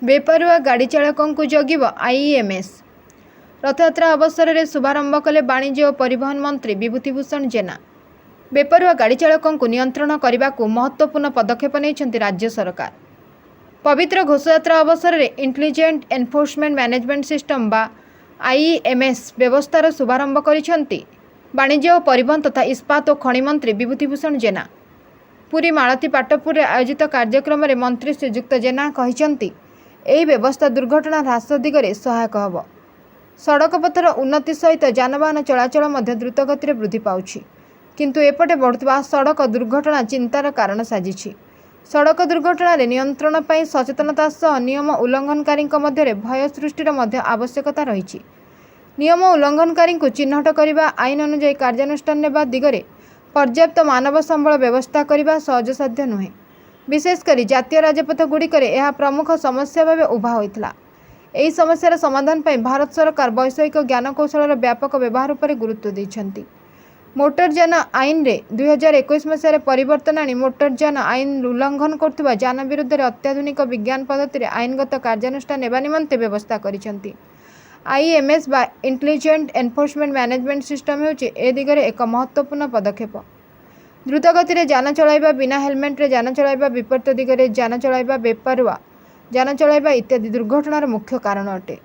बेपरुआ गाड़ी चालकों को जगिब आईएमएस। रथयात्रा अवसर में शुभारंभ कले वाणिज्य और परिवहन मंत्री विभूतिभूषण जेना। बेपरुआ गाड़ी चालकों को नियंत्रण करने को महत्वपूर्ण पदक्षेप नहीं राज्य सरकार। पवित्र घोषयात्रा अवसर में इंटेलिजेंट एनफोर्समेंट मैनेजमेंट सिस्टम बा आईएमएस व्यवस्थार शुभारंभ करिसेंती वाणिज्य और परिवहन तथा इस्पात और खनि मंत्री विभूतिभूषण जेना। पुरी मालती पाटपुर आयोजित कार्यक्रम में मंत्री श्रीजुक्त जेना कहिसेंती एही व्यवस्था दुर्घटना ह्रास दिगरे सहायक हब। सड़क पथर उन्नति सहित जानवाहन चलाचल मध्य द्रुत गति वृद्धि पाउछि, किंतु एपटे बढ़ुवा सड़क दुर्घटना चिंतार कारण साजिछि। सड़क दुर्घटना नियंत्रण पर सचेतनता सह नियम उल्लंघनकारी मध्य भय सृष्टिर मध्य आवश्यकता रही। नियम उल्लंघनकारी चिन्हट करने आईन अनुजाई कार्यानुष्ठान नेबा दिगरे पर्याप्त मानव संबल व्यवस्था करने सहजसाध्य नुहे। विशेषकर जातीय राजपथ गुड़िकर यह प्रमुख समस्या भाव उभा होता। यही समस्यार समाधान पर भारत सरकार वैषयिक ज्ञानकौशल व्यापक व्यवहार पर गुरुत्व देइछन्ति। मोटरयान आईन रे 2021 मसीह परिवर्तन आनी मोटरयान आईन उल्लंघन करथुवा यान विरुद्ध रे अत्याधुनिक विज्ञान पद्धति आईनगत कार्यानुष्ठान नेबा निमंते व्यवस्था करिसेंति। आईएमएस बा इंटेलिजेंट एनफोर्समेंट मैनेजमेंट सिस्टम हेउछि ए दिगरे एक महत्वपूर्ण पदक्षेप। द्रुतगति यान चलाइबा, बिना हेलमेट रे यान चलाइबा, विपरीत दिगरे यान चलाइबा, बेपरुआ यान चलाइबा इत्यादि दुर्घटनार मुख्य कारण अटे।